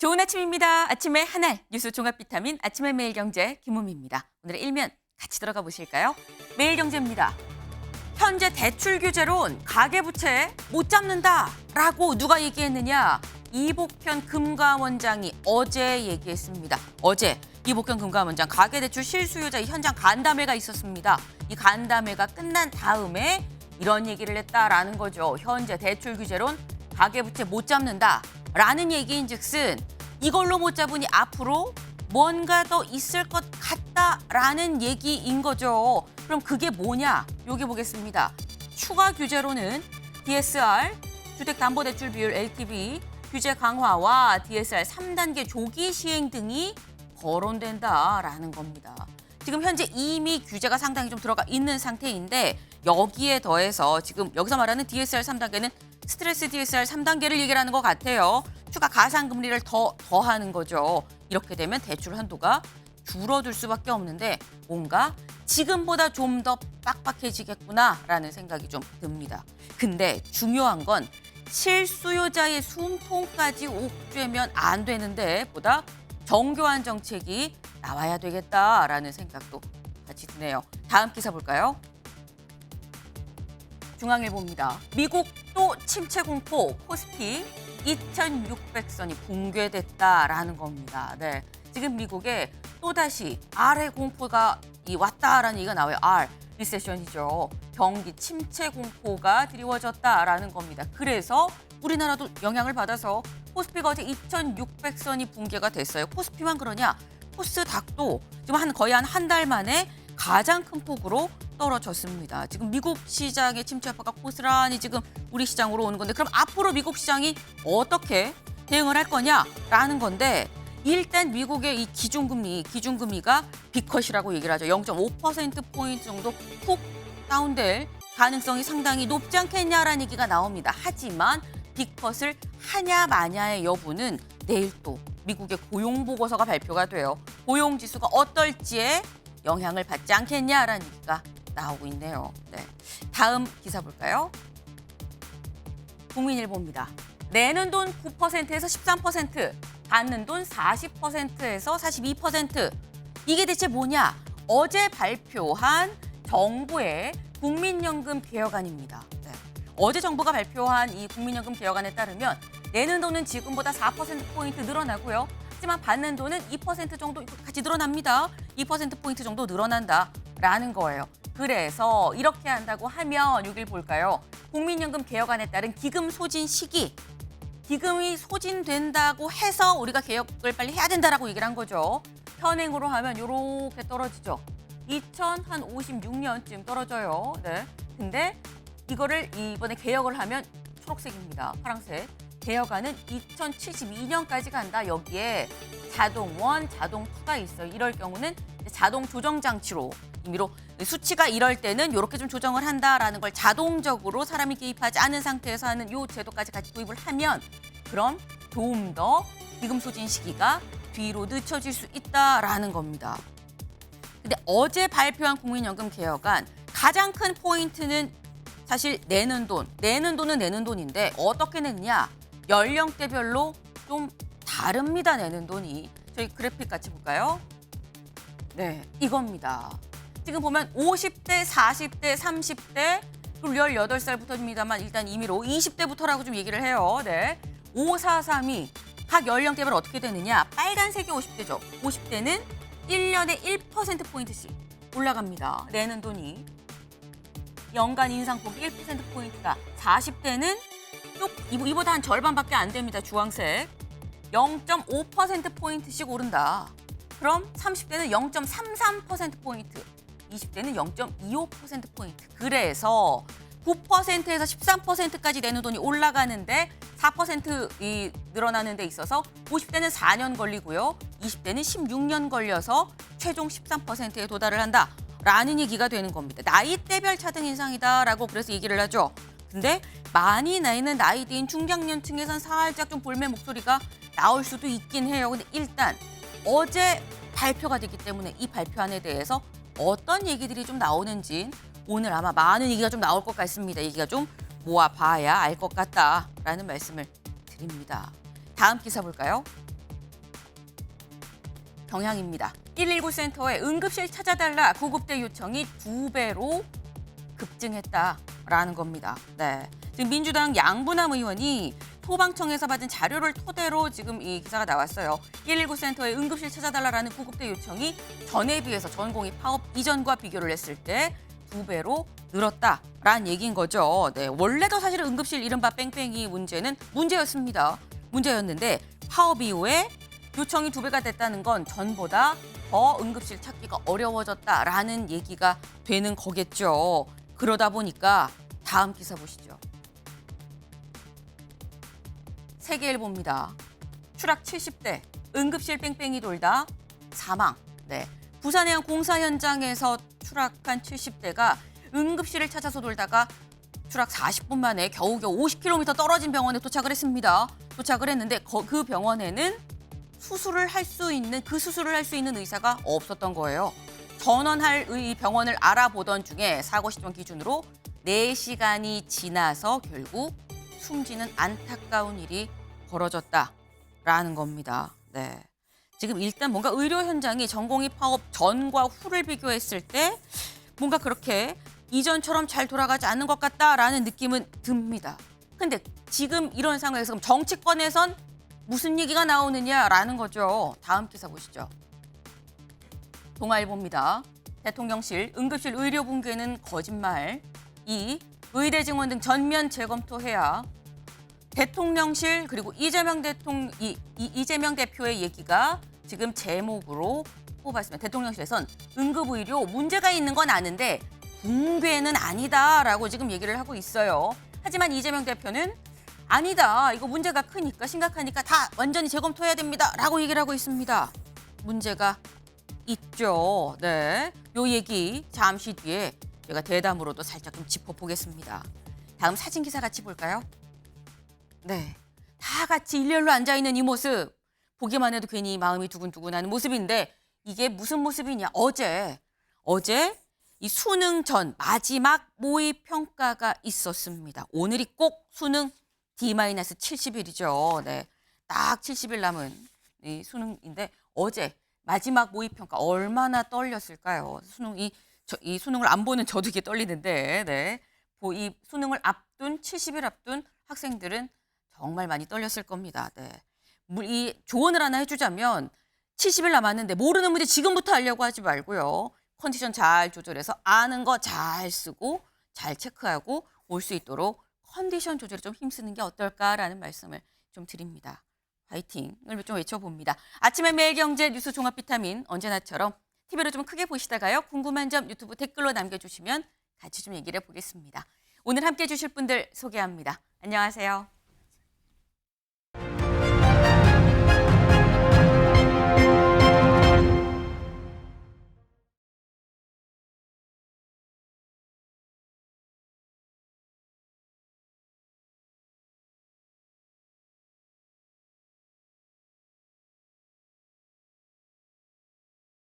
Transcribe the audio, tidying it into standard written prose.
좋은 아침입니다. 아침의 하나 뉴스 종합 비타민 아침의 매일경제 김우미입니다. 오늘의 일면 같이 들어가 보실까요? 매일경제입니다. 현재 대출 규제론 가계부채 못 잡는다라고 누가 얘기했느냐? 이복현 금감원장이 어제 얘기했습니다. 어제 이복현 금감원장 가계대출 실수요자 현장 간담회가 있었습니다. 이 간담회가 끝난 다음에 이런 얘기를 했다라는 거죠. 현재 대출 규제론 가계부채 못 잡는다라는 얘기인즉슨 이걸로 못 잡으니 앞으로 뭔가 더 있을 것 같다라는 얘기인 거죠. 그럼 그게 뭐냐? 여기 보겠습니다. 추가 규제로는 DSR, 주택담보대출 비율 LTV, 규제 강화와 DSR 3단계 조기 시행 등이 거론된다라는 겁니다. 지금 현재 이미 규제가 상당히 좀 들어가 있는 상태인데 여기에 더해서 지금 여기서 말하는 DSR 3단계는 스트레스 DSR 3단계를 얘기를 하는 것 같아요. 추가 가상금리를 더하는 거죠. 이렇게 되면 대출 한도가 줄어들 수밖에 없는데 뭔가 지금보다 좀 더 빡빡해지겠구나라는 생각이 좀 듭니다. 근데 중요한 건 실수요자의 숨통까지 옥죄면 안 되는데 보다 정교한 정책이 나와야 되겠다라는 생각도 같이 드네요. 다음 기사 볼까요? 중앙일보입니다. 미국 또 침체 공포, 코스피 2,600선이 붕괴됐다라는 겁니다. 네, 지금 미국에 또다시 R의 공포가 왔다라는 얘기가 나와요. R, 리세션이죠. 경기 침체 공포가 드리워졌다라는 겁니다. 그래서 우리나라도 영향을 받아서 코스피가 어제 2,600선이 붕괴가 됐어요. 코스피만 그러냐? 코스닥도 지금 거의 한 달 만에 가장 큰 폭으로 떨어졌습니다. 지금 미국 시장의 침체 여파가 고스란히 지금 우리 시장으로 오는 건데 그럼 앞으로 미국 시장이 어떻게 대응을 할 거냐라는 건데 일단 미국의 이 기준금리가 빅컷이라고 얘기를 하죠. 0.5%포인트 정도 푹 다운될 가능성이 상당히 높지 않겠냐라는 얘기가 나옵니다. 하지만 빅컷을 하냐 마냐의 여부는 내일 또 미국의 고용보고서가 발표가 돼요. 고용지수가 어떨지에 영향을 받지 않겠냐라는 얘기가 나오고 있네요. 네, 다음 기사 볼까요? 국민일보입니다. 내는 돈 9%에서 13%, 받는 돈 40%에서 42%. 이게 대체 뭐냐? 어제 발표한 정부의 국민연금 개혁안입니다. 네. 어제 정부가 발표한 이 국민연금 개혁안에 따르면 내는 돈은 지금보다 4%포인트 늘어나고요. 하지만 받는 돈은 2% 정도 같이 늘어납니다. 2%포인트 정도 늘어난다라는 거예요. 그래서 이렇게 한다고 하면 여길 볼까요? 국민연금 개혁안에 따른 기금 소진 시기. 기금이 소진된다고 해서 우리가 개혁을 빨리 해야 된다라고 얘기를 한 거죠. 현행으로 하면 이렇게 떨어지죠. 2056년쯤 떨어져요. 네. 근데 이거를 이번에 개혁을 하면 초록색입니다. 파란색. 개혁안은 2072년까지 간다. 여기에 자동 1, 자동 2가 있어요. 이럴 경우는 자동 조정 장치로 임의로 수치가 이럴 때는 이렇게 좀 조정을 한다라는 걸 자동적으로 사람이 개입하지 않은 상태에서 하는 이 제도까지 같이 도입을 하면 그럼 좀 더 기금 소진 시기가 뒤로 늦춰질 수 있다라는 겁니다. 근데 어제 발표한 국민연금 개혁안 가장 큰 포인트는 사실 내는 돈은 내는 돈인데 어떻게 내느냐? 연령대별로 좀 다릅니다. 내는 돈이. 저희 그래픽 같이 볼까요? 네, 이겁니다. 지금 보면 50대, 40대, 30대, 그리고 18살부터입니다만 일단 임의로 20대부터라고 좀 얘기를 해요. 네, 5432. 각 연령대별 어떻게 되느냐? 빨간색이 50대죠. 50대는 1년에 1%포인트씩 올라갑니다. 내는 돈이. 연간 인상폭이 1%포인트다. 40대는 이보다 한 절반밖에 안 됩니다. 주황색. 0.5%포인트씩 오른다. 그럼 30대는 0.33%포인트, 20대는 0.25%포인트. 그래서 9%에서 13%까지 내는 돈이 올라가는데 4%이 늘어나는 데 있어서 50대는 4년 걸리고요. 20대는 16년 걸려서 최종 13%에 도달을 한다라는 얘기가 되는 겁니다. 나이대별 차등 인상이다라고 그래서 얘기를 하죠. 근데 많이 나이는 나이대인 중장년층에선 살짝 좀 볼멘 목소리가 나올 수도 있긴 해요. 근데 일단 어제 발표가 됐기 때문에 이 발표안에 대해서 어떤 얘기들이 좀 나오는지 오늘 아마 많은 얘기가 좀 나올 것 같습니다. 얘기가 좀 모아봐야 알 것 같다라는 말씀을 드립니다. 다음 기사 볼까요? 경향입니다. 119 센터에 응급실 찾아달라 구급대 요청이 2배로 급증했다라는 겁니다. 네. 지금 민주당 양부남 의원이 소방청에서 받은 자료를 토대로 지금 이 기사가 나왔어요. 119 센터에 응급실 찾아달라라는 구급대 요청이 전에 비해서 전공의 파업 이전과 비교를 했을 때 2배로 늘었다라는 얘기인 거죠. 네, 원래도 사실 응급실 이른바 뺑뺑이 문제는 문제였습니다. 문제였는데 파업 이후에 요청이 2배가 됐다는 건 전보다 더 응급실 찾기가 어려워졌다라는 얘기가 되는 거겠죠. 그러다 보니까 다음 기사 보시죠. 세계일보입니다. 추락 70대, 응급실 뺑뺑이 돌다 사망. 네, 부산의 한 공사 현장에서 추락한 70대가 응급실을 찾아서 돌다가 추락 40분 만에 겨우겨우 50km 떨어진 병원에 도착을 했습니다. 도착을 했는데 그 병원에는 수술을 할 수 있는 의사가 없었던 거예요. 전원할 병원을 알아보던 중에 사고 시점 기준으로 4시간이 지나서 결국 숨지는 안타까운 일이 벌어졌다라는 겁니다. 네. 지금 일단 뭔가 의료 현장이 전공의 파업 전과 후를 비교했을 때 뭔가 그렇게 이전처럼 잘 돌아가지 않는 것 같다라는 느낌은 듭니다. 근데 지금 이런 상황에서 그럼 정치권에선 무슨 얘기가 나오느냐라는 거죠. 다음 기사 보시죠. 동아일보입니다. 대통령실 응급실 의료 붕괴는 거짓말. 2. 의대 증원 등 전면 재검토해야. 대통령실 그리고 이재명 대표의 얘기가 지금 제목으로 뽑았습니다. 대통령실에선 응급의료 문제가 있는 건 아는데 붕괴는 아니다라고 지금 얘기를 하고 있어요. 하지만 이재명 대표는 아니다. 이거 문제가 크니까 심각하니까 다 완전히 재검토해야 됩니다라고 얘기를 하고 있습니다. 문제가 있죠. 네, 요 얘기 잠시 뒤에 제가 대담으로도 살짝 좀 짚어보겠습니다. 다음 사진 기사 같이 볼까요? 네, 다 같이 일렬로 앉아있는 이 모습. 보기만 해도 괜히 마음이 두근두근하는 모습인데 이게 무슨 모습이냐. 어제 이 수능 전 마지막 모의 평가가 있었습니다. 오늘이 꼭 수능 D-70일이죠. 네, 딱 70일 남은 이 수능인데 어제 마지막 모의 평가 얼마나 떨렸을까요? 이 수능을 안 보는 저도 이게 떨리는데, 네, 이 수능을 앞둔 70일 앞둔 학생들은 정말 많이 떨렸을 겁니다. 네, 이 조언을 하나 해주자면 70일 남았는데 모르는 문제 지금부터 하려고 하지 말고요. 컨디션 잘 조절해서 아는 거 잘 쓰고 잘 체크하고 올 수 있도록 컨디션 조절에 좀 힘쓰는 게 어떨까라는 말씀을 좀 드립니다. 화이팅을 좀 외쳐봅니다. 아침에 매일경제 뉴스 종합 비타민 언제나처럼 TV로 좀 크게 보시다가요. 궁금한 점 유튜브 댓글로 남겨주시면 같이 좀 얘기를 해보겠습니다. 오늘 함께해 주실 분들 소개합니다. 안녕하세요.